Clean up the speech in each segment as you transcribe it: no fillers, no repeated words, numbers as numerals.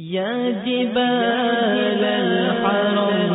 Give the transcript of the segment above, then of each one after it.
یا جبال الحرم،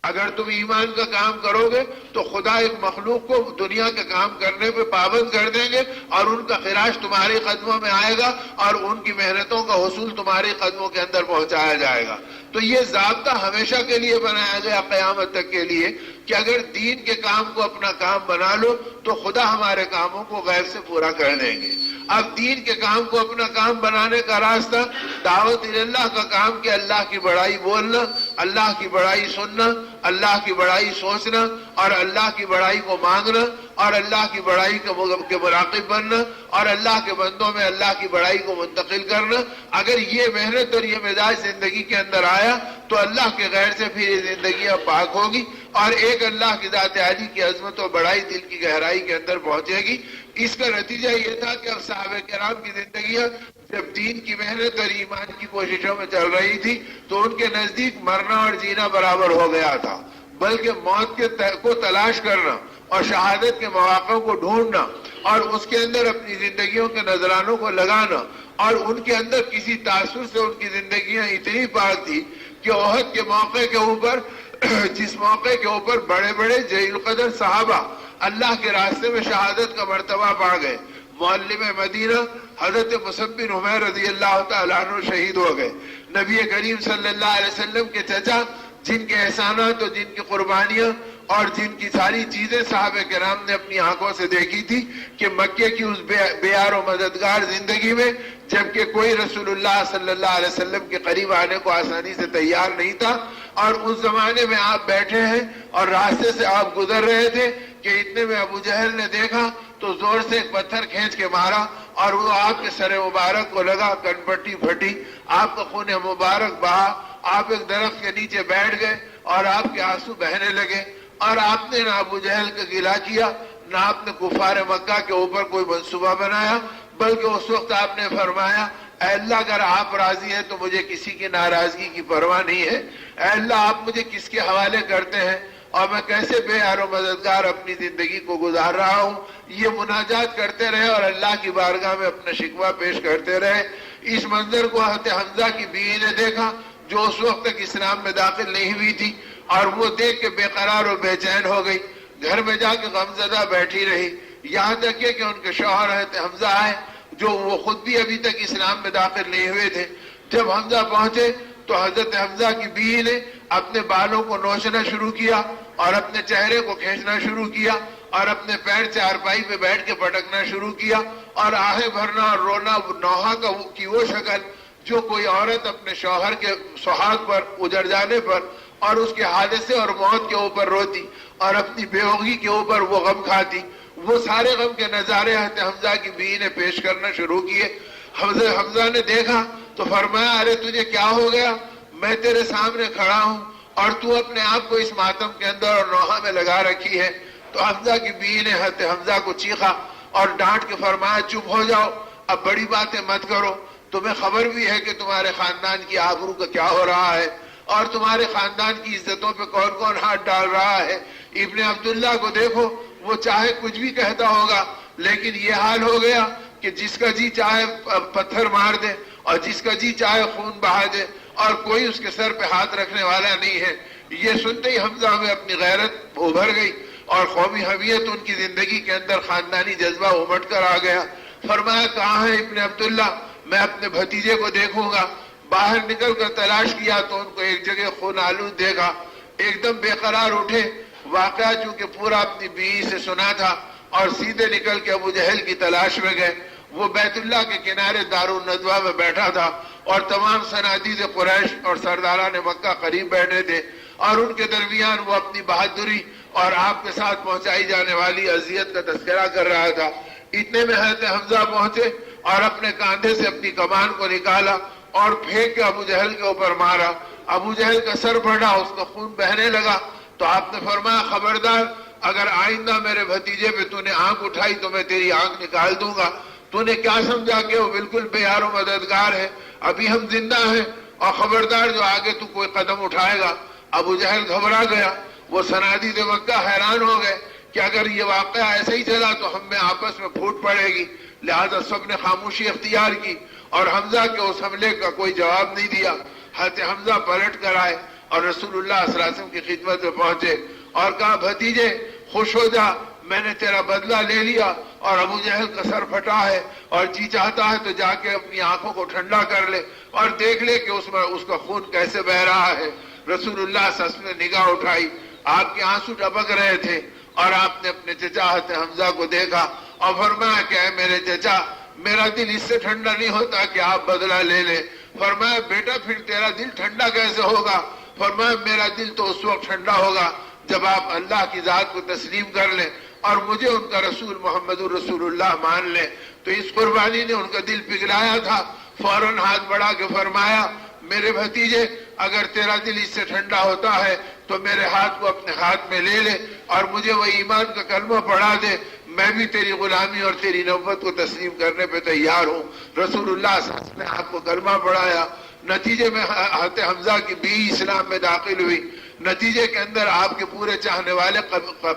اگر تم ایمان کا کام کرو گے تو خدا ایک مخلوق کو دنیا کے کام کرنے پہ پابند کر دیں گے اور ان کا خراج تمہارے قدموں میں آئے گا اور ان کی محنتوں کا حصول تمہارے قدموں کے اندر پہنچایا جائے گا. تو یہ ضابطہ ہمیشہ کے لیے بنایا گیا قیامت تک کے لیے کہ اگر دین کے کام کو اپنا کام بنا لو تو خدا ہمارے کاموں کو غیب سے پورا کر دیں گے. اب دین کے کام کو اپنا کام بنانے کا راستہ دعوت اللہ کا کام کہ اللہ کی بڑائی بولنا، اللہ کی بڑائی سننا، اللہ کی بڑائی سوچنا اور اللہ کی بڑائی کو مانگنا اور اللہ کی بڑائی کے مراقب بننا اور اللہ کے بندوں میں اللہ کی بڑائی کو منتقل کرنا. اگر یہ محنت اور یہ مزاج زندگی کے اندر آیا تو اللہ کے غیر سے پھر یہ زندگی اب پاک ہوگی اور ایک اللہ کی ذات عالی کی عظمت و بڑائی دل کی گہرائی کے اندر پہنچے گی. اس کا نتیجہ یہ تھا کہ اب صحابہ کرام کی زندگیاں جب دین کی محنت اور ایمان کی کوششوں میں چل رہی تھی تو ان کے نزدیک مرنا اور جینا برابر ہو گیا تھا، بلکہ موت کو تلاش کرنا اور شہادت کے مواقع کو ڈھونڈنا اور اس کے اندر اپنی زندگیوں کے نذرانوں کو لگانا اور ان کے اندر کسی تاثر سے ان کی زندگیاں اتنی پاک تھی کہ احد کے موقع کے اوپر جس موقع کے اوپر بڑے بڑے جلیل القدر صحابہ اللہ کے راستے میں شہادت کا مرتبہ پا گئے. معلم مدینہ حضرت مصعب بن عمیر رضی اللہ تعالیٰ عنہ شہید ہو گئے. نبی کریم صلی اللہ علیہ وسلم کے چچا جن کے احسانات اور جن کی قربانیاں اور جن کی ساری چیزیں صحابہ کرام نے اپنی آنکھوں سے دیکھی تھی کہ مکے کی اس بیار و مددگار زندگی میں جبکہ کوئی رسول اللہ صلی اللہ علیہ وسلم کے قریب آنے کو آسانی سے تیار نہیں تھا اور اس زمانے میں آپ بیٹھے ہیں اور راستے سے آپ گزر رہے تھے کہ اتنے میں ابو جہل نے دیکھا تو زور سے ایک پتھر کھینچ کے مارا اور وہ آپ کے سر مبارک کو لگا، کنپٹی پھٹی، آپ کا خون مبارک بہا، آپ ایک درخت کے نیچے بیٹھ گئے اور آپ کے آنسو بہنے لگے اور آپ نے نہ ابو جہل کا گلہ کیا نہ آپ نے کفار مکہ کے اوپر کوئی منصوبہ بنایا، بلکہ اس وقت آپ نے فرمایا اے اللہ اگر آپ راضی ہیں تو مجھے کسی کی ناراضگی کی پرواہ نہیں ہے. اے اللہ آپ مجھے کس کے حوالے کرتے ہیں اور میں کیسے بے یار و مددگار اپنی زندگی کو گزار رہا ہوں. یہ مناجات کرتے رہے اور اللہ کی بارگاہ میں اپنا شکوہ پیش کرتے رہے. اس منظر کو حضرت حمزہ کی بیوی نے دیکھا جو اس وقت تک اسلام میں داخل نہیں ہوئی تھی اور وہ دیکھ کے بے قرار اور بے چین ہو گئی. گھر میں جا کے غمزدہ بیٹھی رہی یہاں تک کہ ان کے شوہر حضرت حمزہ آئے جو وہ خود بھی ابھی تک اسلام میں داخل نہیں ہوئے تھے. جب حمزہ پہنچے تو حضرت حمزہ کی بیوی نے اپنے بالوں کو نوچنا شروع کیا اور اپنے چہرے کو کھینچنا شروع کیا اور اپنے پیر چارپائی پہ بیٹھ کے پٹکنا شروع کیا اور آہیں بھرنا اور رونا نوحہ کی وہ شکل جو کوئی عورت اپنے شوہر کے سہاگ پر اجڑ جانے پر اور اس کے حادثے اور موت کے اوپر روتی اور اپنی بیوگی کے اوپر وہ غم کھاتی. وہ سارے غم کے نظارے حضرت حمزہ کی بیوی نے پیش کرنا شروع کیے. حضرت حمزہ نے دیکھا تو فرمایا ارے تجھے کیا ہو گیا؟ میں تیرے سامنے کھڑا ہوں اور تو اپنے آپ کو اس ماتم کے اندر اور نوحہ میں لگا رکھی ہے. تو حمزہ کی بیوی نے حضرت حمزہ کو چیخا اور ڈانٹ کے فرمایا چپ ہو جاؤ، اب بڑی باتیں مت کرو. تمہیں خبر بھی ہے کہ تمہارے خاندان کی آبرو کا کیا ہو رہا ہے اور تمہارے خاندان کی عزتوں پہ کون کون ہاتھ ڈال رہا ہے. ابن عبداللہ کو دیکھو، وہ چاہے کچھ بھی کہتا ہوگا لیکن یہ حال ہو گیا کہ جس کا جی چاہے پتھر مار دے اور جس کا جی چاہے خون بہا دے اور کوئی اس کے سر پہ ہاتھ رکھنے والا نہیں ہے. یہ سنتے ہی حمزہ میں اپنی غیرت ابھر گئی اور قومی حمیت ان کی زندگی کے اندر خاندانی جذبہ امٹ کر آ گیا. فرمایا کہاں ہے ابن عبداللہ؟ میں اپنے بھتیجے کو دیکھوں گا. باہر نکل کر تلاش کیا تو ان کو ایک جگہ خون آلود دیکھا. ایک دم بے قرار اٹھے، واقعہ چونکہ پورا اپنی بیوی سے سنا تھا اور سیدھے نکل کے ابو جہل کی تلاش میں گئے. وہ بیت اللہ کے کنارے دارالندوہ میں بیٹھا تھا اور تمام صنادید قریش اور سرداران مکہ قریب بیٹھے تھے اور ان کے درمیان وہ اپنی بہادری اور آپ کے ساتھ پہنچائی جانے والی اذیت کا تذکرہ کر رہا تھا. اتنے میں حضرت حمزہ پہنچے اور اپنے کاندھے سے اپنی کمان کو نکالا اور پھینک کے ابو جہل کے اوپر مارا. ابو جہل کا سر پھٹا، اس کا خون بہنے لگا. تو آپ نے فرمایا خبردار اگر آئندہ میرے بھتیجے پہ تو نے آنکھ اٹھائی تو میں تیری آنکھ نکال دوں گا. تو نے کیا سمجھا کہ وہ بالکل بے یار و مددگار ہے؟ ابھی ہم زندہ ہیں اور خبردار جو آگے تو کوئی قدم اٹھائے گا. ابو جہل گھبرا گیا. وہ صنادید مکہ حیران ہو گئے کہ اگر یہ واقعہ ایسے ہی چلا تو ہم میں آپس میں پھوٹ پڑے گی. لہذا سب نے خاموشی اختیار کی اور حمزہ کے اس حملے کا کوئی جواب نہیں دیا۔ حضرت حمزہ پلٹ کر آئے اور رسول اللہ صلی اللہ علیہ وسلم کی خدمت میں پہنچے اور کہا بھتیجے خوش ہو جا، میں نے تیرا بدلہ لے لیا اور ابو جہل کا سر پھٹا ہے، اور جی چاہتا ہے تو جا کے اپنی آنکھوں کو ٹھنڈا کر لے اور دیکھ لے کہ اس میں اس کا خون کیسے بہ رہا ہے۔ رسول اللہ صلی اللہ علیہ وسلم نے نگاہ اٹھائی، آپ کے آنسو ٹپک رہے تھے اور آپ نے اپنے چچا حضرت حمزہ کو دیکھا اور فرمایا کہ اے میرے چچا، میرا دل اس سے ٹھنڈا نہیں ہوتا کہ آپ بدلہ لے لیں۔ فرمایا بیٹا پھر تیرا دل ٹھنڈا کیسے ہوگا؟ فرمایا میرا دل تو اس وقت ٹھنڈا ہوگا جب آپ اللہ کی ذات کو تسلیم کر لیں اور مجھے ان کا رسول محمد الرسول اللہ مان لیں۔ تو اس قربانی نے ان کا دل پگھلایا تھا۔ فوراً ہاتھ بڑھا کے فرمایا میرے بھتیجے، اگر تیرا دل اس سے ٹھنڈا ہوتا ہے تو میرے ہاتھ کو اپنے ہاتھ میں لے لے اور مجھے وہ ایمان کا کلمہ پڑھا دے، میں بھی تیری غلامی اور تیری نبوت کو تسلیم کرنے پہ تیار ہوں۔ رسول اللہ صلی اللہ علیہ وسلم نے آپ کو کلمہ پڑھایا، نتیجے میں حضرت حمزہ کی بیوی اسلام میں داخل ہوئی، نتیجے کے اندر آپ کے پورے چاہنے والے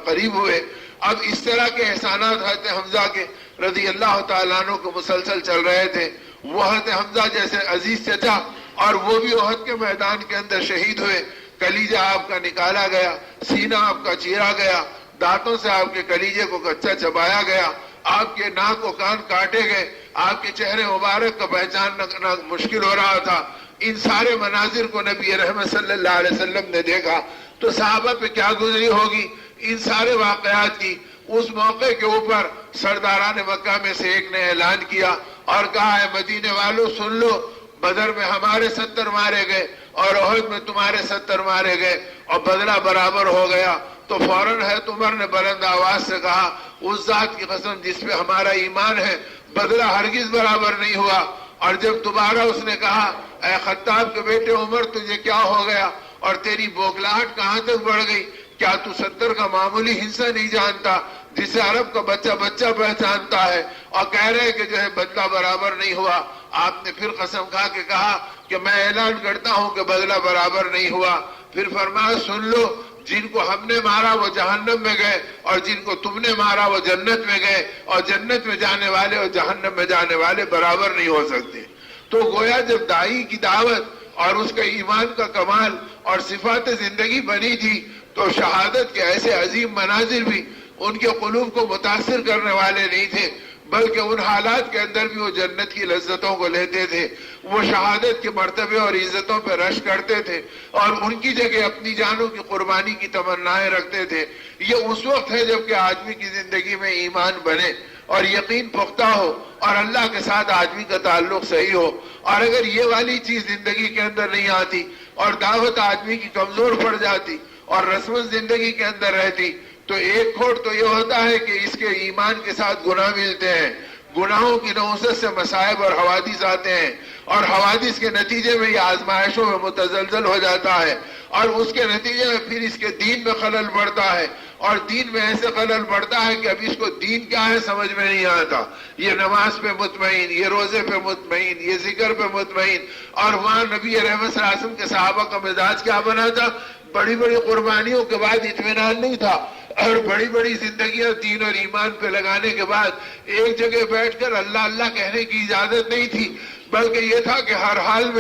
قریب ہوئے۔ اب اس طرح کے احسانات حضرت حمزہ کے رضی اللہ تعالیٰ عنہ کو مسلسل چل رہے تھے۔ وہ حضرت حمزہ جیسے عزیز چچا، اور وہ بھی احد کے میدان کے اندر شہید ہوئے، کلیجہ آپ کا نکالا گیا، سینہ آپ کا چیرا گیا، دانتوں سے آپ کے کلیجے کو کچا چبایا گیا، آپ کے ناک و کان کاٹے گئے، آپ کے چہرے مبارک کا پہچاننا مشکل ہو رہا تھا۔ ان سارے مناظر کو نبی رحمت صلی اللہ علیہ وسلم نے دیکھا تو صحابہ پہ کیا گزری ہوگی ان سارے واقعات کی۔ اس موقع کے اوپر سرداران مکہ میں سے ایک نے اعلان کیا اور کہا ہے مدینے والوں سن لو، بدر میں ہمارے 70 مارے گئے اور احد میں تمہارے 70 مارے گئے اور بدلہ برابر ہو گیا۔ تو فوراً حضرت عمر نے بلند آواز سے کہا اس ذات کی قسم جس پہ ہمارا ایمان ہے، بدلہ ہرگز برابر نہیں ہوا۔ اور جب دوبارہ اس نے کہا اے خطاب کے بیٹے عمر تجھے کیا ہو گیا اور تیری بوکلاہٹ کہاں تک بڑھ گئی؟ کیا تو 70 کا معمولی حصہ نہیں جانتا جسے عرب کا بچہ بچہ پہچانتا ہے؟ اور کہہ رہے کہ جو ہے بدلہ برابر نہیں ہوا۔ آپ نے پھر قسم کھا کے کہا کہ میں اعلان کرتا ہوں کہ بدلہ برابر نہیں ہوا۔ پھر فرمایا سن لو، جن کو ہم نے مارا وہ جہنم میں گئے اور جن کو تم نے مارا وہ جنت میں گئے، اور جنت میں جانے والے اور جہنم میں جانے والے برابر نہیں ہو سکتے۔ تو گویا جب داعی کی دعوت اور اس کا ایمان کا کمال اور صفات زندگی بنی تھی تو شہادت کے ایسے عظیم مناظر بھی ان کے قلوب کو متاثر کرنے والے نہیں تھے، بلکہ ان حالات کے اندر بھی وہ جنت کی لذتوں کو لیتے تھے، وہ شہادت کے مرتبے اور عزتوں پہ رش کرتے تھے اور ان کی جگہ اپنی جانوں کی قربانی کی تمنائیں رکھتے تھے۔ یہ اس وقت ہے جب کہ آدمی کی زندگی میں ایمان بنے اور یقین پختہ ہو اور اللہ کے ساتھ آدمی کا تعلق صحیح ہو۔ اور اگر یہ والی چیز زندگی کے اندر نہیں آتی اور دعوت آدمی کی کمزور پڑ جاتی اور رسم زندگی کے اندر رہتی تو ایک کھوٹ تو یہ ہوتا ہے کہ اس کے ایمان کے ساتھ گناہ ملتے ہیں، گناہوں کی نحوست سے مصائب اور حوادث آتے ہیں اور حوادث کے نتیجے میں یہ آزمائشوں میں متزلزل ہو جاتا ہے اور اس کے نتیجے میں پھر اس کے دین میں خلل پڑتا ہے اور دین میں ایسے خلل پڑتا ہے کہ اب اس کو دین کیا ہے سمجھ میں نہیں آتا۔ یہ نماز پہ مطمئن، یہ روزے پہ مطمئن، یہ ذکر پہ مطمئن۔ اور وہاں نبی رحمت صلی اللہ علیہ وسلم کے صحابہ کا مزاج کیا بنا تھا؟ بڑی بڑی قربانیوں کے بعد اطمینان نہیں تھا اور بڑی بڑی زندگیاں دین اور ایمان پہ لگانے کے بعد ایک جگہ بیٹھ کر اللہ اللہ کہنے کی اجازت نہیں تھی، بلکہ یہ تھا کہ ہر حال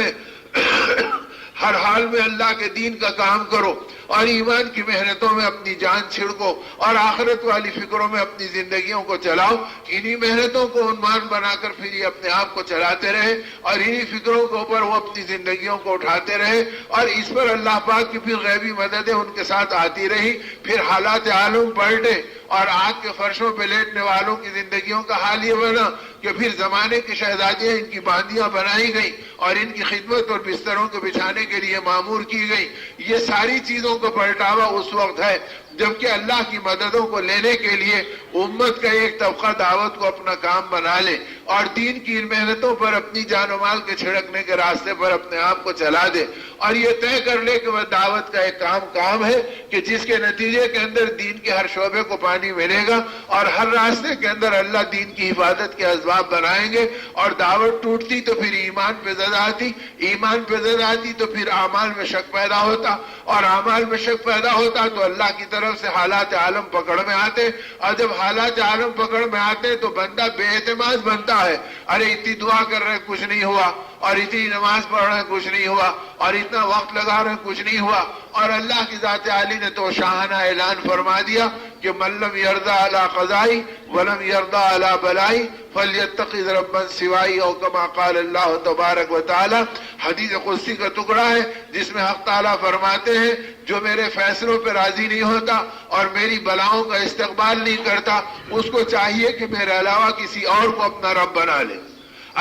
میں اللہ کے دین کا کام کرو اور ایمان کی محنتوں میں اپنی جان چھڑکو اور آخرت والی فکروں میں اپنی زندگیوں کو چلاؤ۔ انہی محنتوں کو عنوان بنا کر پھر یہ اپنے آپ کو چلاتے رہے اور انہی فکروں کے اوپر وہ اپنی زندگیوں کو اٹھاتے رہے اور اس پر اللہ پاک کی پھر غیبی مددیں ان کے ساتھ آتی رہی۔ پھر حالات عالم پلٹے اور آگ کے فرشوں پہ لیٹنے والوں کی زندگیوں کا حال یہ بنا کہ پھر زمانے کی شہزادیاں ان کی باندیاں بنائی گئی اور ان کی خدمت اور بستروں کے بچھانے کے لیے معمور کی گئی۔ یہ ساری چیزوں کو پلٹاوا اس وقت ہے جبکہ اللہ کی مددوں کو لینے کے لیے امت کا ایک طبقہ دعوت کو اپنا کام بنا لے اور دین کی ان محنتوں پر اپنی جان و مال کے چھڑکنے کے راستے پر اپنے آپ کو چلا دے اور یہ طے کر لے کہ وہ دعوت کا ایک کام ہے کہ جس کے نتیجے کے اندر دین کے ہر شعبے کو پانی ملے گا اور ہر راستے کے اندر اللہ دین کی حفاظت کے اسباب بنائیں گے، اور دعوت ٹوٹتی تو پھر ایمان پہ زد آتی، ایمان پہ زد آتی تو پھر اعمال میں شک پیدا ہوتا، اور اعمال میں شک پیدا ہوتا تو اللہ کی طرف سے حالات عالم پکڑ میں آتے، اور جب حالات عالم پکڑ میں آتے تو بندہ بے اعتماد بنتا ہے، ارے اتنی دعا کر رہے کچھ نہیں ہوا، اور اتنی نماز پڑھ رہے کچھ نہیں ہوا، اور اتنا وقت لگا رہے کچھ نہیں ہوا، اور اللہ کی ذات عالی نے تو شاہانہ اعلان فرما دیا کہ من لم یرضى علی قضائی ولم یرضى علی بلائی فلیتخذ ربا سوائی، او کما قال اللہ تبارک و تعالی۔ حدیث قدسی کا ٹکڑا ہے جس میں حق تعالیٰ فرماتے ہیں جو میرے فیصلوں پہ راضی نہیں ہوتا اور میری بلاؤں کا استقبال نہیں کرتا، اس کو چاہیے کہ میرے علاوہ کسی اور کو اپنا رب بنا لے۔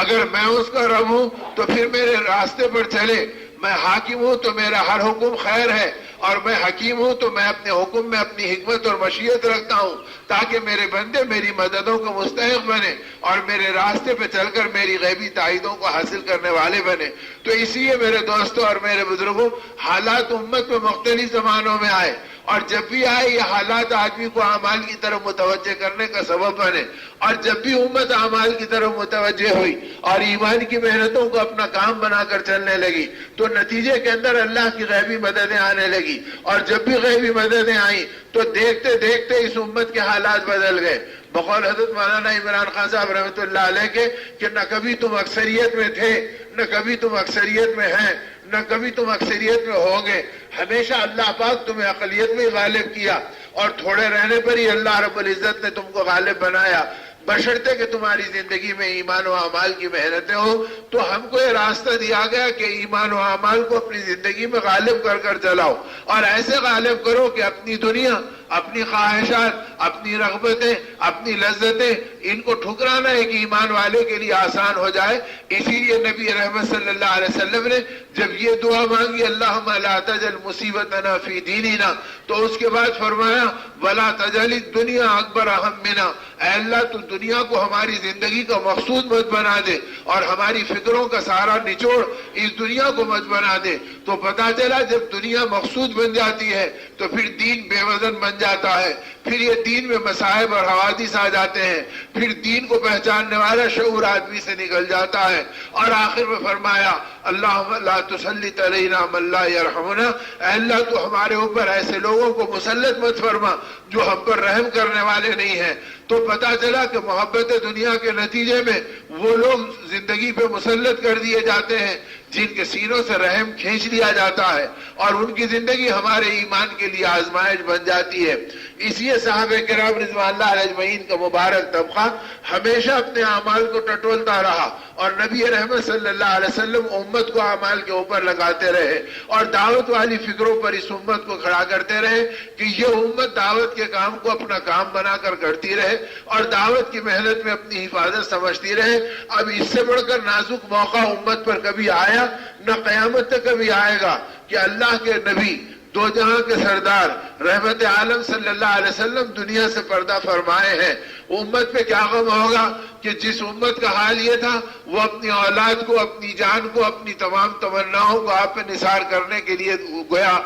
اگر میں اس کا رب ہوں تو پھر میرے راستے پر چلے، میں حاکم ہوں تو میرا ہر حکم خیر ہے، اور میں حکیم ہوں تو میں اپنے حکم میں اپنی حکمت اور مشیت رکھتا ہوں تاکہ میرے بندے میری مددوں کو مستحق بنے اور میرے راستے پہ چل کر میری غیبی تائیدوں کو حاصل کرنے والے بنے۔ تو اسی لیے میرے دوستوں اور میرے بزرگوں، حالات امت میں مختلف زمانوں میں آئے، اور جب بھی آئے یہ حالات آدمی کو اعمال کی طرف متوجہ کرنے کا سبب بنے، اور جب بھی امت اعمال کی طرف متوجہ ہوئی اور ایمان کی محنتوں کو اپنا کام بنا کر چلنے لگی تو نتیجے کے اندر اللہ کی غیبی مددیں آنے لگی، اور جب بھی غیبی مددیں آئیں تو دیکھتے دیکھتے اس امت کے حالات بدل گئے۔ بقول حضرت مولانا عمران خان صاحب رحمۃ اللہ علیہ کے کہ نہ کبھی تم اکثریت میں تھے، نہ کبھی تم اکثریت میں ہیں، نہ کبھی تم اکثریت میں ہوں گے، ہمیشہ اللہ پاک تمہیں اقلیت میں غالب کیا، اور تھوڑے رہنے پر ہی اللہ رب العزت نے تم کو غالب بنایا، بشرطے کہ تمہاری زندگی میں ایمان و اعمال کی محنتیں ہو۔ تو ہم کو یہ راستہ دیا گیا کہ ایمان و اعمال کو اپنی زندگی میں غالب کر کر چلاؤ، اور ایسے غالب کرو کہ اپنی دنیا، اپنی خواہشات، اپنی رغبتیں، اپنی لذتیں، ان کو ٹھکرانا ایک ایمان والے کے لیے آسان ہو جائے۔ اسی لیے نبی رحمت صلی اللہ علیہ وسلم نے جب یہ دعا مانگی اللہم لا تجل مصیبتنا فی دیننا، تو اس کے بعد فرمایا ولا تجل الدنیا اکبر ہمنا، اے اللہ تو دنیا کو ہماری زندگی کا مقصود مت بنا دے اور ہماری فکروں کا سارا نچوڑ اس دنیا کو مت بنا دے۔ تو پتا چلا جب دنیا مقصود بن جاتی ہے تو پھر دین بے وزن بن جاتا ہے، پھر یہ دین میں مصائب اور حوادث آ جاتے ہیں، پھر دین کو پہچاننے والا شعور آدمی سے نکل جاتا ہے، اور آخر میں فرمایا اللہم لا تسلط علینا من لا یرحمنا، اے اللہ تو ہمارے اوپر ایسے لوگوں کو مسلط مت فرما جو ہم پر رحم کرنے والے نہیں ہیں۔ تو پتا چلا کہ محبت دنیا کے نتیجے میں وہ لوگ زندگی پہ مسلط کر دیے جاتے ہیں جن کے سینوں سے رحم کھینچ لیا جاتا ہے، اور ان کی زندگی ہمارے ایمان کے لیے آزمائش بن جاتی ہے۔ اس لیے صحابہ کرام رضوان اللہ علیہ اجمعین کا مبارک طبقہ ہمیشہ اپنے اعمال کو ٹٹولتا رہا، اور نبی رحمت صلی اللہ علیہ وسلم امت کو اعمال کے اوپر لگاتے رہے اور دعوت والی فکروں پر اس امت کو کھڑا کرتے رہے کہ یہ امت دعوت کے کام کو اپنا کام بنا کر کرتی رہے اور دعوت کی محنت میں اپنی حفاظت سمجھتی رہے۔ اب اس سے بڑھ کر نازک موقع امت پر کبھی آیا نہ قیامت تک کبھی آئے گا کہ اللہ کے نبی، دو جہاں کے سردار، رحمت عالم صلی اللہ علیہ وسلم دنیا سے پردہ فرمائے ہیں۔ امت پہ کیا غم ہوگا کہ جس امت کا حال یہ تھا وہ اپنی اولاد کو، اپنی جان کو، اپنی تمام تمناؤں کو آپ پہ نثار کرنے کے لیے گویا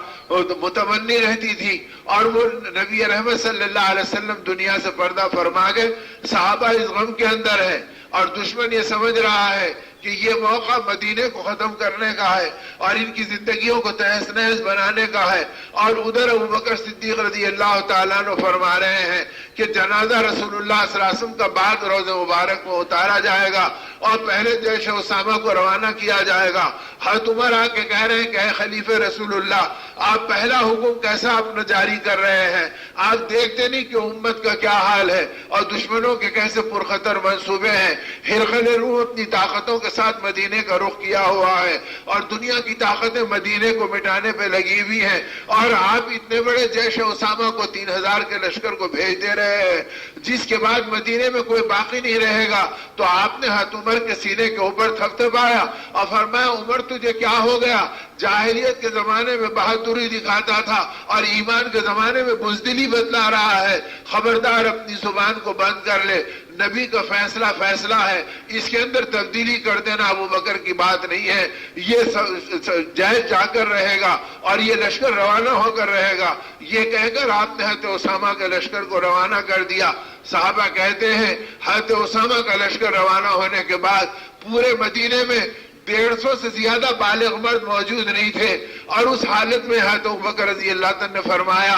متمنی رہتی تھی، اور وہ نبی رحمت صلی اللہ علیہ وسلم دنیا سے پردہ فرما گئے۔ صحابہ اس غم کے اندر ہے، اور دشمن یہ سمجھ رہا ہے کہ یہ موقع مدینے کو ختم کرنے کا ہے اور ان کی زندگیوں کو تہس نہس بنانے کا ہے، اور ادھر ابوبکر صدیق رضی اللہ تعالیٰ عنہ فرما رہے ہیں کہ جنازہ رسول اللہ صلی اللہ علیہ وسلم کا بعد روز مبارک میں اتارا جائے گا اور پہلے جیش اسامہ کو روانہ کیا جائے گا۔ حضرت عمر آ کے کہہ رہے ہیں کہ اے خلیفہ رسول اللہ، آپ پہلا حکم کیسا اپنا جاری کر رہے ہیں؟ آپ دیکھتے نہیں کہ امت کا کیا حال ہے اور دشمنوں کے کیسے پرخطر منصوبے ہیں۔ ہرقل روم اپنی طاقتوں کے ساتھ مدینے کا رخ کیا ہوا ہے اور دنیا کی طاقتیں مدینے کو مٹانے پہ لگی ہوئی ہیں، اور آپ اتنے بڑے جیش اسامہ کو 3000 کے لشکر کو بھیج دے رہے ہیں جس کے بعد مدینے میں کوئی باقی نہیں رہے گا۔ تو آپ نے حضرت عمر کے سینے کے اوپر تھپتھپایا اور فرمایا عمر تجھے کیا ہو گیا؟ جاہلیت کے زمانے میں بہادری دکھاتا تھا اور ایمان کے زمانے میں بزدلی بتلا رہا ہے، خبردار اپنی زبان کو بند کر لے۔ نبی کا فیصلہ فیصلہ ہے، اس کے اندر تبدیلی کر دینا ابو بکر کی بات نہیں ہے، یہ جائز جا کر رہے گا اور یہ لشکر روانہ ہو کر رہے گا۔ یہ کہہ کر آپ نے حضرت اسامہ کے لشکر کو روانہ کر دیا۔ صحابہ کہتے ہیں حضرت اسامہ کا لشکر روانہ ہونے کے بعد پورے مدینے میں 150 سے زیادہ بالغ مرد موجود نہیں تھے، اور اس حالت میں حضرت ابوبکر رضی اللہ عنہ نے فرمایا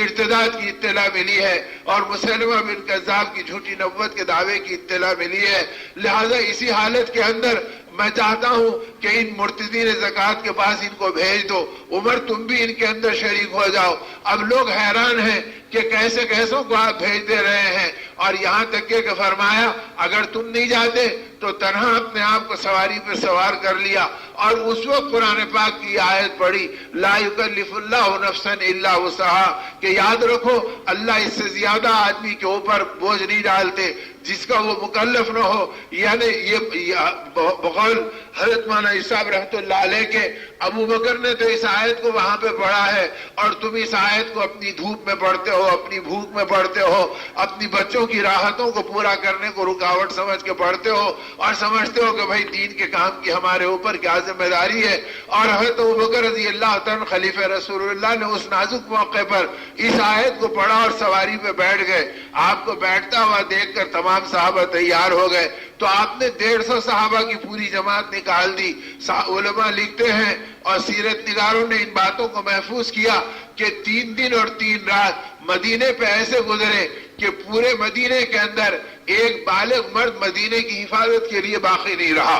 ارتداد کی اطلاع ملی ہے اور مسلمہ بن کذاب کی جھوٹی نبوت کے دعوے کی اطلاع ملی ہے، لہذا اسی حالت کے اندر میں چاہتا ہوں کہ ان مرتدین زکوٰۃ کے پاس ان کو بھیج دو، عمر تم بھی ان کے اندر شریک ہو جاؤ۔ اب لوگ حیران ہیں کہ کیسے کیسوں کو آپ بھیج دے رہے ہیں، اور یہاں تک کہ فرمایا اگر تم نہیں جاتے تو تنہا اپنے آپ کو سواری پہ سوار کر لیا، اور اس وقت قرآن پاک کی آیت پڑھی لا یکلف اللہ نفسا الا وسعها، کہ یاد رکھو اللہ اس سے زیادہ آدمی کے اوپر بوجھ نہیں ڈالتے جس کا وہ مکلف نہ ہو۔ یعنی یہ بقول حضرت مولانا صاحب رحمۃ اللہ علیہ کے ابو بکر نے تو اس آیت کو وہاں پہ پڑھا ہے، اور تم اس آیت کو اپنی دھوپ میں پڑھتے ہو، اپنی بھوک میں پڑھتے ہو، اپنی بچوں کی راحتوں کو پورا کرنے کو رکاوٹ سمجھ کے پڑھتے ہو، اور سمجھتے ہو کہ بھائی دین کے کام کی ہمارے اوپر کیا ذمہ داری ہے۔ اور حضرت ابوبکر رضی اللہ عنہ خلیفہ رسول اللہ نے اس نازک موقع پر اس آیت کو پڑھا اور سواری پہ بیٹھ گئے۔ آپ کو بیٹھتا ہوا دیکھ کر تمام صحابہ تیار ہو گئے، تو آپ نے 150 صحابہ کی پوری جماعت نکال دی۔ علماء لکھتے ہیں اور سیرت نگاروں نے ان باتوں کو محفوظ کیا کہ 3 دن اور 3 رات مدینے پہ ایسے گزرے کہ پورے مدینے کے اندر ایک بالغ مرد مدینے کی حفاظت کے لیے باقی نہیں رہا،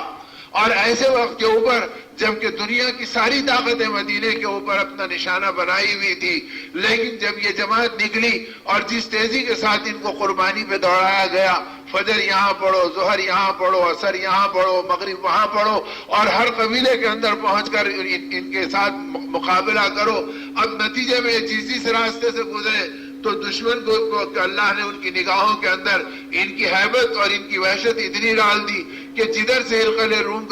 اور ایسے وقت کے اوپر جبکہ دنیا کی ساری طاقتیں مدینے کے اوپر اپنا نشانہ بنائی ہوئی تھی، لیکن جب یہ جماعت نکلی اور جس تیزی کے ساتھ ان کو قربانی پہ دوڑایا گیا، فجر یہاں پڑھو، ظہر یہاں پڑھو، عصر یہاں پڑھو، مغرب وہاں پڑھو، اور ہر قبیلے کے اندر پہنچ کر ان کے ساتھ مقابلہ کرو۔ اب نتیجے میں جس راستے سے گزرے تو دشمن کو اللہ نے ان کی نگاہوں کے اندر ان کی ہیبت اور ان کی وحشت اتنی ڈال دی کہ جدھر سے ہرقل روم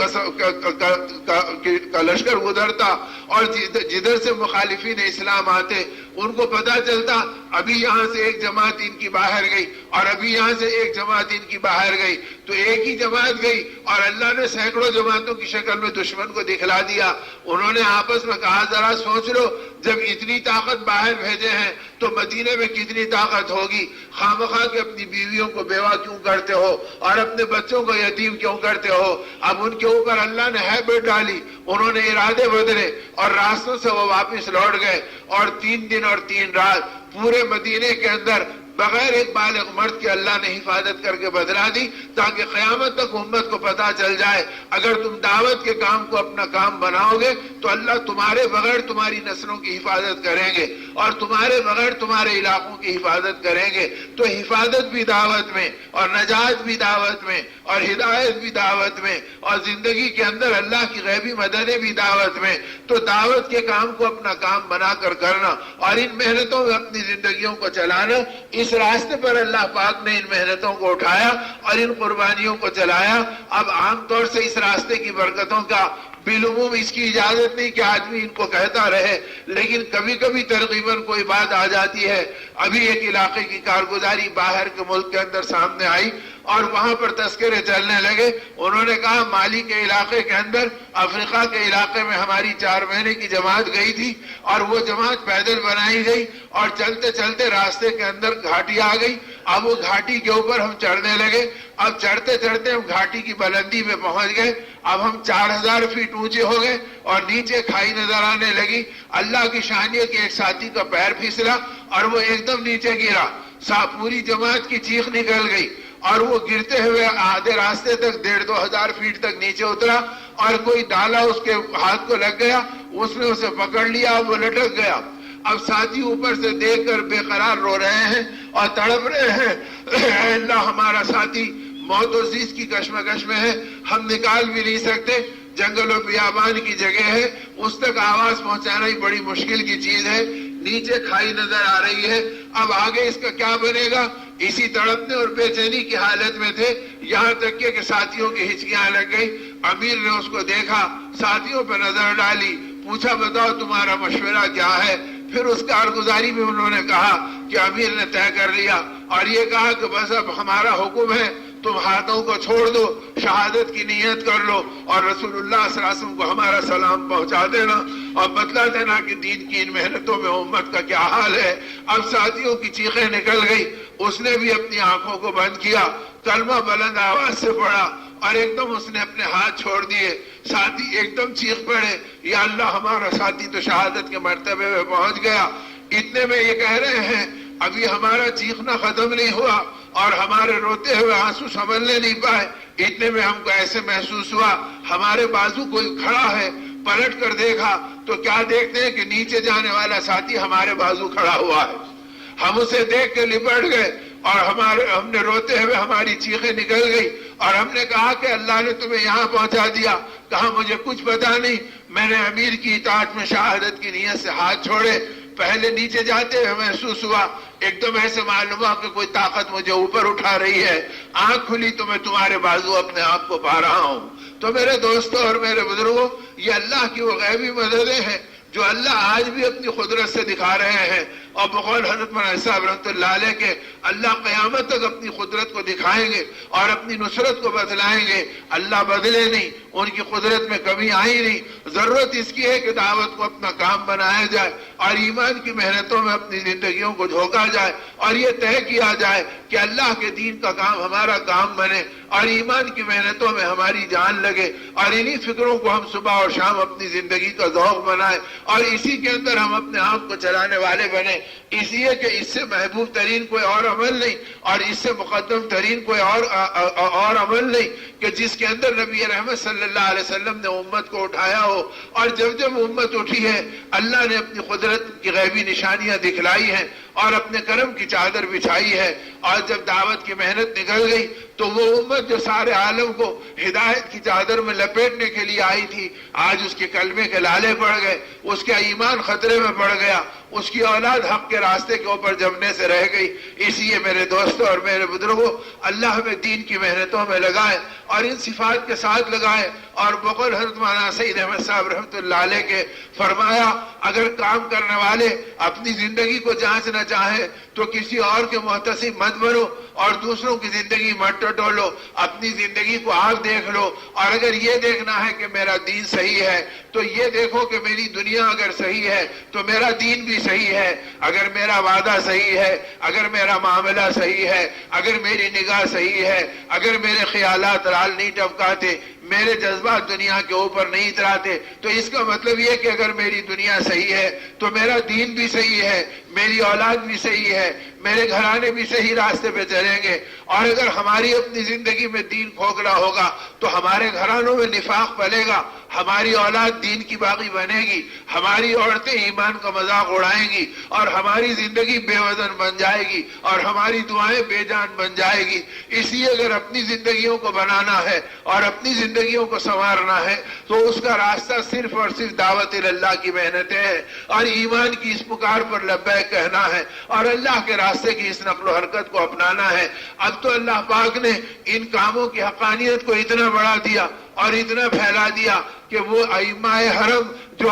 کا لشکر گزرتا اور جدھر سے مخالفین اسلام آتے ان کو پتا چلتا ابھی یہاں سے ایک جماعت ان کی باہر گئی اور ابھی یہاں سے ایک جماعت ان کی باہر گئی، تو ایک ہی جماعت گئی اور اللہ نے سینکڑوں جماعتوں کی شکل میں دشمن کو دکھلا دیا۔ انہوں نے آپس میں کہا ذرا سوچ لو، جب اتنی طاقت باہر بھیجے ہیں تو مدینے میں کتنی طاقت ہوگی، خامخواہ کہ اپنی بیویوں کو بیوہ کیوں کرتے ہو اور اپنے بچوں کو یتیم کیوں کرتے ہو۔ اب ان کے اوپر اللہ نے ہیبت ڈالی، انہوں نے ارادے بدلے اور راستوں سے وہ واپس لوٹ گئے، اور 3 دن اور 3 رات پورے مدینے کے اندر بغیر ایک بالغ مرد کے اللہ نے حفاظت کر کے بدلا دی، تاکہ قیامت تک امت کو پتا چل جائے اگر تم دعوت کے کام کو اپنا کام بناؤ گے تو اللہ تمہارے بغیر تمہاری نسلوں کی حفاظت کریں گے اور تمہارے بغیر تمہارے علاقوں کی حفاظت کریں گے۔ تو حفاظت بھی دعوت میں اور نجات بھی دعوت میں اور ہدایت بھی دعوت میں اور زندگی کے اندر اللہ کی غیبی مددیں بھی دعوت میں۔ تو دعوت کے کام کو اپنا کام بنا کر کرنا اور ان محنتوں میں اپنی زندگیوں کو چلانا، اس راستے پر اللہ پاک نے ان محنتوں کو اٹھایا اور ان قربانیوں کو چلایا۔ اب عام طور سے اس راستے کی برکتوں کا بالعموم اس کی اجازت نہیں کہ آدمی ان کو کہتا رہے، لیکن کبھی کبھی ترغیباً کوئی بات آ جاتی ہے۔ ابھی ایک علاقے کی کارگزاری باہر کے ملک کے اندر سامنے آئی اور وہاں پر تذکرے چلنے لگے۔ انہوں نے کہا مالی کے علاقے کے اندر، افریقہ کے علاقے میں ہماری 4 مہینے کی جماعت گئی تھی اور وہ جماعت پیدل بنائی گئی اور چلتے چلتے راستے کے اندر گھاٹی آ گئی۔ اب وہ گھاٹی کے اوپر ہم چڑھنے لگے، اب چڑھتے چڑھتے ہم گھاٹی کی بلندی میں پہنچ گئے، اب ہم 4000 فیٹ اونچے ہو گئے اور نیچے کھائی نظر آنے لگی۔ اللہ کی شان یہ کہ ایک ساتھی کا پیر پھسلا اور وہ ایک دم نیچے گرا، پوری جماعت کی چیخ نکل گئی اور وہ گرتے ہوئے آدھے راستے تک 1500 فیٹ تک نیچے اترا اور کوئی ڈالا اس کے ہاتھ کو لگ گیا، اس نے اسے پکڑ لیا اور وہ لٹک گیا۔ اب ساتھی اوپر سے دیکھ کر بے قرار رو رہے ہیں اور تڑپ رہے ہیں، اے اللہ ہمارا ساتھی موت و زیست کی کشمکش میں ہے، ہم نکال بھی نہیں سکتے، جنگل و بیابان کی جگہ ہے، اس تک آواز پہنچانا ہی بڑی مشکل کی چیز ہے، نیچے کھائی نظر آ رہی ہے، اب آگے اس کا کیا بنے گا؟ اسی تڑپنے اور بے چینی کی حالت میں تھے، یہاں تک کہ ساتھیوں کی ہچکیاں لگ گئی۔ امیر نے اس کو دیکھا، ساتھیوں پہ نظر ڈالی، پوچھا بتاؤ تمہارا مشورہ کیا ہے؟ پھر اس کارگزاری میں انہوں نے کہا کہ امیر نے طے کر لیا اور یہ کہا کہ بس اب ہمارا حکم ہے تم ہاتھوں کو چھوڑ دو، شہادت کی نیت کر لو اور رسول اللہ صلی اللہ علیہ وسلم کو ہمارا سلام پہنچا دینا اور بتلا دینا کہ دین کی ان محنتوں میں امت کا کیا حال ہے۔ اب ساتھیوں کی چیخیں نکل گئی، اس نے بھی اپنی آنکھوں کو بند کیا، کلمہ بلند آواز سے پڑھا اور ایک دم اس نے اپنے ہاتھ چھوڑ دیے۔ ساتھی ایک دم چیخ پڑے، یا اللہ ہمارا ساتھی تو شہادت کے مرتبے میں پہنچ گیا۔ اتنے میں یہ کہہ رہے ہیں ابھی ہمارا چیخنا ختم نہیں ہوا اور ہمارے روتے ہوئے آنسو سنبھلنے نہیں پائے، اتنے میں ہم کو ایسے محسوس ہوا ہمارے بازو کوئی کھڑا ہے۔ پلٹ کر دیکھا تو کیا دیکھتے ہیں کہ نیچے جانے والا ساتھی ہمارے بازو کھڑا ہوا ہے۔ ہم اسے دیکھ کے لپٹ گئے اور ہم نے روتے ہوئے ہماری چیخیں نکل گئی اور ہم نے کہا کہ اللہ نے تمہیں یہاں پہنچا دیا۔ کہا مجھے کچھ پتا نہیں، میں نے امیر کی اطاعت میں شہادت کی نیت سے ہاتھ چھوڑے، پہلے نیچے جاتے ہوئے محسوس ہوا، ایک دم ایسے معلوم ہوا کہ کوئی طاقت مجھے اوپر اٹھا رہی ہے، آنکھ کھلی تو میں تمہارے بازو اپنے آپ کو پا رہا ہوں۔ تو میرے دوستوں اور میرے بزرگوں، یہ اللہ کی وہ غیبی مددیں ہیں جو اللہ آج بھی اپنی قدرت سے دکھا رہے ہیں، اور بقول حضرت مولانا صاحب رحمۃ اللہ علیہ کے اللہ قیامت تک اپنی قدرت کو دکھائیں گے اور اپنی نصرت کو بدلائیں گے۔ اللہ بدلے نہیں، ان کی قدرت میں کمی آئی نہیں۔ ضرورت اس کی ہے کہ دعوت کو اپنا کام بنایا جائے اور ایمان کی محنتوں میں اپنی زندگیوں کو جھونکا جائے اور یہ طے کیا جائے کہ اللہ کے دین کا کام ہمارا کام بنے اور ایمان کی محنتوں میں ہماری جان لگے، اور انہی فکروں کو ہم صبح اور شام اپنی زندگی کا ذوق بنائیں اور اسی کے اندر ہم اپنے آپ کو چلانے والے بنے۔ اس لیے کہ اس سے محبوب ترین کوئی اور عمل نہیں اور اس سے مقدم ترین کوئی اور عمل نہیں کہ جس کے اندر نبی رحمت صلی اللہ علیہ وسلم نے امت کو اٹھایا ہو، اور جب امت اٹھی ہے اللہ نے اپنی قدرت کی غیبی نشانیاں دکھلائی ہیں اور اپنے کرم کی چادر بچھائی ہے، اور جب دعوت کی محنت نکل گئی تو وہ امت جو سارے عالم کو ہدایت کی چادر میں لپیٹنے کے لیے آئی تھی، آج اس کے کلمے کے لالے پڑ گئے، اس کا ایمان خطرے میں پڑ گیا، اس کی اولاد حق کے راستے کے اوپر جمنے سے رہ گئی۔ اس لیے میرے دوستوں اور میرے بزرگوں، اللہ ہمیں دین کی محنتوں میں لگائے اور ان صفات کے ساتھ لگائے، اور بقول حضرت مولانا سید احمد صاحب رحمۃ اللہ علیہ کے فرمایا اگر کام کرنے والے اپنی زندگی کو جانچنا چاہیں تو کسی اور کے محتسب مت بنو اور دوسروں کی زندگی مت ٹٹولو، اپنی زندگی کو آپ دیکھ لو، اور اگر یہ دیکھنا ہے کہ میرا دین صحیح ہے تو یہ دیکھو کہ میری دنیا اگر صحیح ہے تو میرا دین بھی صحیح ہے، اگر میرا وعدہ صحیح ہے، اگر میرا معاملہ صحیح ہے، اگر میری نگاہ صحیح ہے، اگر میرے خیالات رال نہیں ٹپکاتے، میرے جذبات دنیا کے اوپر نہیں اتراتے، تو اس کا مطلب یہ کہ اگر میری دنیا صحیح ہے تو میرا دین بھی صحیح ہے، میری اولاد بھی صحیح ہے، میرے گھرانے بھی صحیح راستے پہ چلیں گے۔ اور اگر ہماری اپنی زندگی میں دین کھوکھلا ہوگا تو ہمارے گھرانوں میں نفاق پلے گا، ہماری اولاد دین کی باغی بنے گی، ہماری عورتیں ایمان کا مذاق اڑائیں گی اور ہماری زندگی بے وزن بن جائے گی اور ہماری دعائیں بے جان بن جائے گی۔ اس لیے اگر اپنی زندگیوں کو بنانا ہے اور اپنی زندگیوں کو سنوارنا ہے تو اس کا راستہ صرف اور صرف دعوت اللہ کی محنتیں ہیں اور ایمان کی اس پکار پر لبیک کہنا ہے اور اللہ کے راستے کی اس نقل و حرکت کو اپنانا ہے۔ اب تو اللہ پاک نے ان کاموں کی حقانیت کو اتنا بڑھا دیا اور اتنا پھیلا دیا کہ وہ ائمہ حرم جو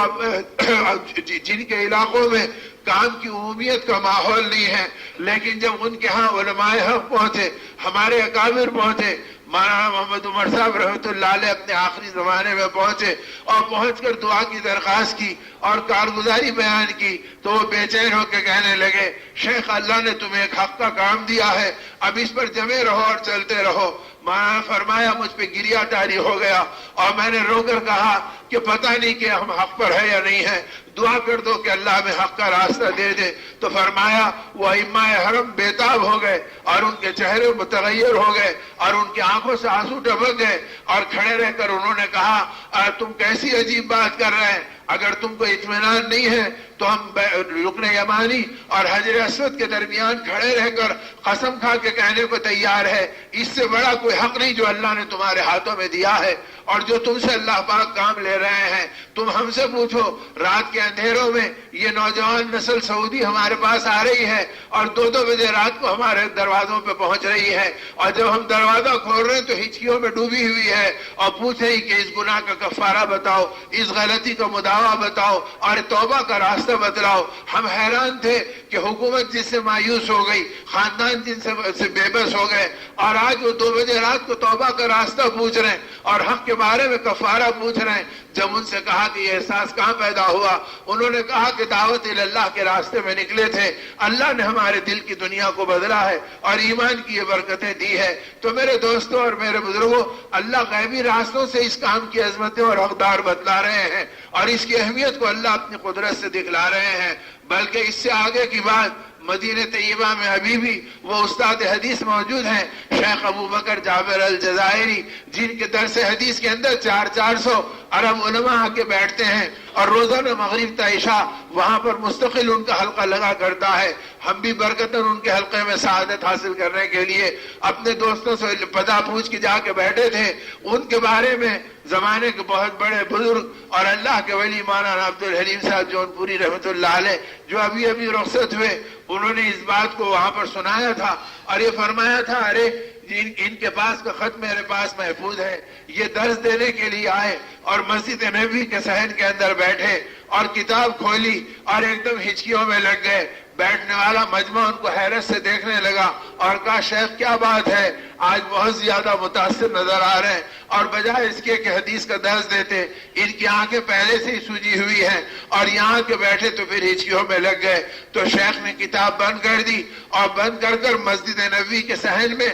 جن کے علاقوں میں کام کی عمومیت کا ماحول نہیں ہے، لیکن جب ان کے ہاں علماء حق پہنچے، ہمارے اکابر پہنچے، مولانا محمد عمر صاحب رحمۃ اللہ علیہ اپنے آخری زمانے میں پہنچے اور پہنچ کر دعا کی درخواست کی اور کارگزاری بیان کی تو وہ بے چین ہو کے کہنے لگے شیخ اللہ نے تمہیں ایک حق کا کام دیا ہے، اب اس پر جمے رہو اور چلتے رہو۔ میں فرمایا مجھ پہ گریا طاری ہو گیا اور میں نے رو کر کہا کہ پتہ نہیں کہ ہم حق پر ہے یا نہیں ہے، دعا کر دو کہ اللہ ہمیں حق کا راستہ دے دے۔ تو فرمایا وہ ائمہ حرم بیتاب ہو گئے اور ان کے چہرے متغیر ہو گئے اور ان کی آنکھوں سے آنسو ٹپک گئے اور کھڑے رہ کر انہوں نے کہا تم کیسی عجیب بات کر رہے ہیں، اگر تم کو اطمینان نہیں ہے تو ہم رکن یمانی اور حجر اسود کے درمیان کھڑے رہ کر قسم کھا کے کہنے کو تیار ہے، اس سے بڑا کوئی حق نہیں جو اللہ نے تمہارے ہاتھوں میں دیا ہے۔ اور جو تم سے اللہ پاک کام لے رہے ہیں تم ہم سے پوچھو. رات کے اندھیروں میں یہ نوجوان نسل سعودی ہمارے پاس آ رہی ہے اور 2-2 بجے رات کو ہمارے دروازوں پہ پہنچ رہی ہے, اور جب ہم دروازہ کھول رہے ہیں تو ہچکیوں میں ڈوبی ہوئی ہے اور پوچھ رہی کہ اس گناہ کا کفارہ بتاؤ, اس غلطی کا مداوع بتاؤ اور توبہ کا راستہ بتلاؤ. ہم حیران تھے کہ حکومت جس سے مایوس ہو گئی, خاندان جن سے بے بس ہو گئے, اور آج وہ 2 بجے رات کو توبہ کا راستہ پوچھ رہے ہیں اور حق کے بارے میں کفارہ پوچھ رہے ہیں. جب ان سے کہا کہ یہ احساس کہاں پیدا ہوا, انہوں نے کہا کہ دعوت اللہ کے راستے میں نکلے تھے, اللہ نے ہمارے دل کی دنیا کو بدلا ہے اور ایمان کی یہ برکتیں دی ہے. تو میرے دوستوں اور میرے بزرگوں, اللہ غیبی راستوں سے اس کام کی عظمتیں اور اقدار بتلا رہے ہیں اور اس کی اہمیت کو اللہ اپنی قدرت سے دکھلا رہے ہیں. بلکہ اس سے آگے کی بات, مدینہ طیبہ میں ابھی بھی وہ استاد حدیث موجود ہیں شیخ ابو بکر جابر الجزائری, جن کے درس حدیث کے اندر 400 عرب علماء آ کے بیٹھتے ہیں اور روزانہ مغرب تا عشاء وہاں پر مستقل ان کا حلقہ لگا کرتا ہے. ہم بھی برکتاً ان کے حلقے میں سعادت حاصل کرنے کے لیے اپنے دوستوں سے پتہ پوچھ کے جا کے بیٹھے تھے. ان کے بارے میں زمانے کے بہت بڑے بزرگ اور اللہ کے ولی مولانا عبد الحلیم صاحب جون پوری رحمۃ اللہ علیہ, جو ابھی رخصت ہوئے, انہوں نے اس بات کو وہاں پر سنایا تھا اور یہ فرمایا تھا, ارے ان کے پاس کا خط میرے پاس محفوظ ہے. یہ درس دینے کے لیے آئے اور مسجد نبوی کے صحن کے اندر بیٹھے اور کتاب کھولی اور ایک دم ہچکیوں میں لگ گئے. بیٹھنے والا مجمع ان کو حیرت سے دیکھنے لگا اور کہا, شیخ کیا بات ہے, آج بہت زیادہ متاثر نظر آ رہے ہیں, اور بجائے اس کے کہ حدیث کا درس دیتے, ان کی آنکھیں پہلے سے ہی سوجی ہوئی ہیں اور یہاں کے بیٹھے تو پھر ہچکیوں میں لگ گئے. تو شیخ نے کتاب بند کر دی اور بند کر مسجد نبوی کے صحن میں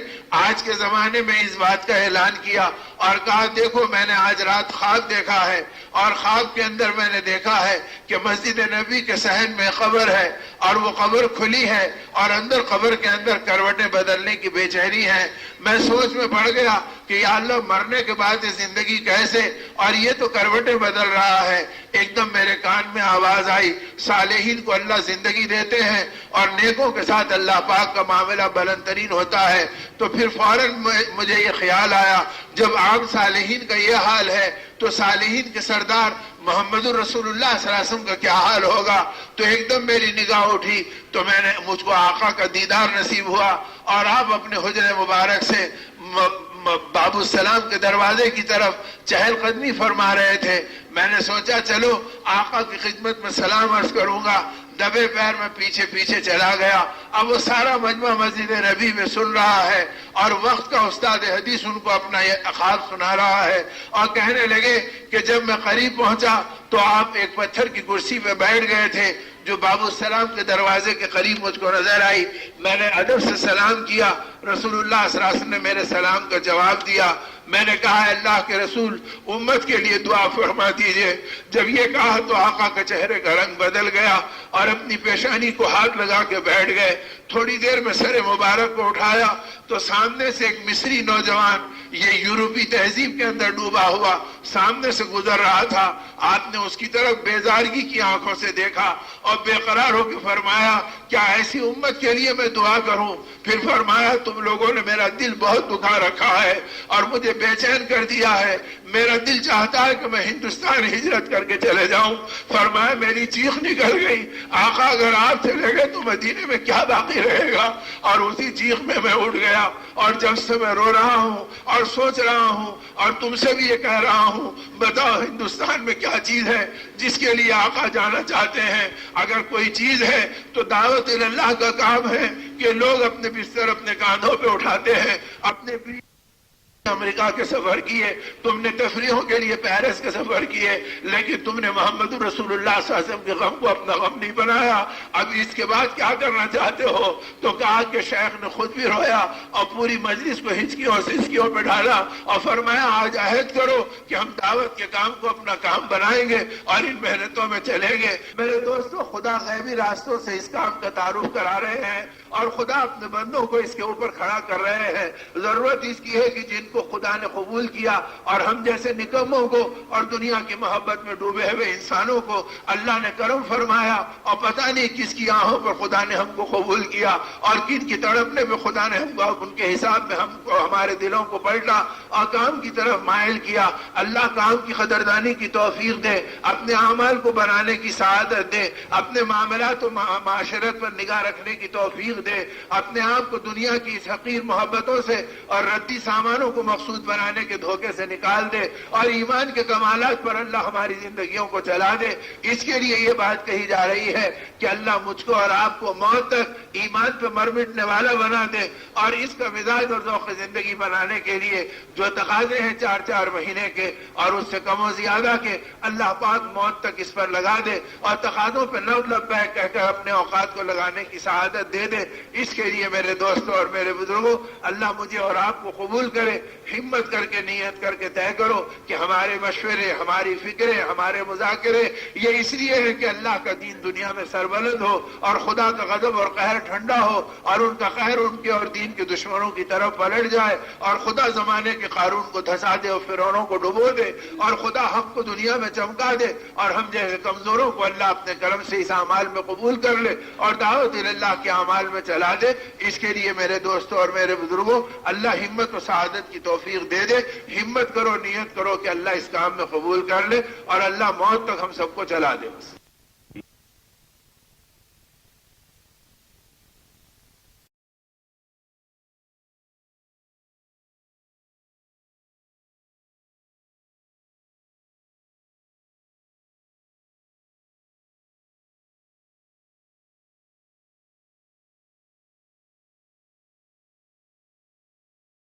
آج کے زمانے میں اس بات کا اعلان کیا اور کہا, دیکھو میں نے آج رات خواب دیکھا ہے اور خواب کے اندر میں نے دیکھا ہے کہ مسجد نبوی کے صحن میں قبر ہے اور وہ قبر کھلی ہے اور اندر قبر کے اندر کروٹیں بدلنے کی بے چینی ہے. میں سوچ میں پڑ گیا کہ یا اللہ, مرنے کے بعد زندگی کیسے, اور یہ تو کروٹیں بدل رہا ہے. ایک دم میرے کان میں آواز آئی, صالحین کو اللہ زندگی دیتے ہیں اور نیکوں کے ساتھ اللہ پاک کا معاملہ بلند ترین ہوتا ہے. تو پھر فوراً مجھے یہ خیال آیا, جب عام صالحین کا یہ حال ہے تو صالحین کے سردار محمد رسول اللہ صلی اللہ علیہ وسلم کا کیا حال ہوگا. تو ایک دم میری نگاہ اٹھی تو مجھ کو آقا کا دیدار نصیب ہوا اور آپ اپنے حجر مبارک سے باب السلام کے دروازے کی طرف چہل قدمی فرما رہے تھے. میں نے سوچا چلو آقا کی خدمت میں سلام عرض کروں گا. دبے پیر میں پیچھے چلا گیا. اب وہ سارا مجمع مسجد نبی میں سن رہا ہے اور وقت کا استاد حدیث ان کو اپنا یہ خواب سنا رہا ہے اور کہنے لگے کہ جب میں قریب پہنچا تو آپ ایک پتھر کی کرسی پہ بیٹھ گئے تھے جو باب السلام کے دروازے کے قریب مجھ کو نظر آئی. میں نے ادب سے سلام کیا, رسول اللہ صلی اللہ علیہ وسلم نے میرے سلام کا جواب دیا. میں نے کہا, اللہ کے رسول امت کے لیے دعا فرما دیجئے. جب یہ کہا تو آقا کے چہرے کا رنگ بدل گیا اور اپنی پیشانی کو ہاتھ لگا کے بیٹھ گئے. تھوڑی دیر میں سر مبارک کو اٹھایا تو سامنے سے ایک مصری نوجوان, یہ یورپی تہذیب کے اندر ڈوبا ہوا, سامنے سے گزر رہا تھا. آپ نے اس کی طرف بیزارگی کی آنکھوں سے دیکھا اور بے قرار ہو کے فرمایا, کیا ایسی امت کے لیے میں دعا کروں؟ پھر فرمایا, تم لوگوں نے میرا دل بہت دکھا رکھا ہے اور مجھے بے چین کر دیا ہے. میرا دل چاہتا ہے کہ میں ہندوستان ہجرت کر کے چلے جاؤں. فرمایا, میری چیخ نکل گئی, آقا اگر آپ چلے گئے تو مدینے میں کیا باقی رہے گا. اور اسی چیخ میں اٹھ گیا اور جب سے میں رو رہا ہوں اور سوچ رہا ہوں اور تم سے بھی یہ کہہ رہا ہوں, بتاؤ ہندوستان میں کیا چیز ہے جس کے لیے آقا جانا چاہتے ہیں؟ اگر کوئی چیز ہے تو دعوت اللہ کا کام ہے کہ لوگ اپنے بستر اپنے کاندھوں پہ اٹھاتے ہیں. اپنے امریکہ کے سفر کیے, تم نے تفریحوں کے لیے پیرس کے سفر کیے, لیکن تم نے محمد رسول اللہ صلی اللہ علیہ وسلم کے غم کو اپنا غم نہیں بنایا. اب اس کے بعد کیا کرنا چاہتے ہو؟ تو کہا کہ شیخ نے خود بھی رویا اور پوری مجلس کو ہچکیوں سسکیوں پہ ڈالا اور فرمایا, آج عہد کرو کہ ہم دعوت کے کام کو اپنا کام بنائیں گے اور ان محنتوں میں چلیں گے. میرے دوستو, خدا غیبی راستوں سے اس کام کا تعارف کرا رہے ہیں اور خدا اپنے بندوں کو اس کے اوپر کھڑا کر رہے ہیں. ضرورت اس کی ہے کہ جن کو خدا نے قبول کیا اور ہم جیسے نکموں کو اور دنیا کی محبت میں ڈوبے ہوئے انسانوں کو اللہ نے کرم فرمایا، اور پتہ نہیں کس کی آہوں پر خدا نے ہم کو قبول کیا اور کن کی تڑپنے پہ خدا نے ہم کو ان کے حساب میں ہم کو ہمارے دلوں کو پلٹا اور کام کی طرف مائل کیا۔ اللہ کام کی قدردانی کی توفیق دے، اپنے اعمال کو بنانے کی سعادت دے، اپنے معاملات و معاشرت پر نگاہ رکھنے کی توفیق دے، اپنے آپ کو دنیا کی اس حقیر محبتوں سے اور ردی سامانوں کو مقصود بنانے کے دھوکے سے نکال دے، اور ایمان کے کمالات پر اللہ ہماری زندگیوں کو چلا دے۔ اس کے لیے یہ بات کہی جا رہی ہے کہ اللہ مجھ کو اور آپ کو موت تک ایمان پہ مر مٹنے والا بنا دے، اور اس کا مزاج اور ذوق زندگی بنانے کے لیے جو تقاضے ہیں 4 مہینے کے اور اس سے کم و زیادہ کے، اللہ پاک موت تک اس پر لگا دے اور تقاضوں پہ لبیک کہہ کر اپنے اوقات کو لگانے کی سعادت دے دے۔ اس کے لیے میرے دوستوں اور میرے بزرگوں، اللہ مجھے اور آپ کو قبول کرے۔ ہمت کر کے نیت کر کے طے کرو کہ ہمارے مشورے، ہماری فکریں، ہمارے مذاکرے یہ اس لیے ہے کہ اللہ کا دین دنیا میں سربلند ہو اور خدا کا غضب اور قہر ٹھنڈا ہو اور ان کا قہر ان کے اور دین کے دشمنوں کی طرف پلٹ جائے، اور خدا زمانے کے قارون کو دھسا دے اور فرعونوں کو ڈبو دے، اور خدا ہم کو دنیا میں چمکا دے، اور ہم جیسے کمزوروں کو اللہ اپنے کرم سے اس اعمال میں قبول کر لے اور دعوت اللہ کے اعمال میں چلا دے۔ اس کے لیے میرے دوستوں اور میرے بزرگوں، اللہ ہمت و سعادت کی توفیق دے دے۔ ہمت کرو، نیت کرو کہ اللہ اس کام میں قبول کر لے اور اللہ موت تک ہم سب کو چلا دے۔ بس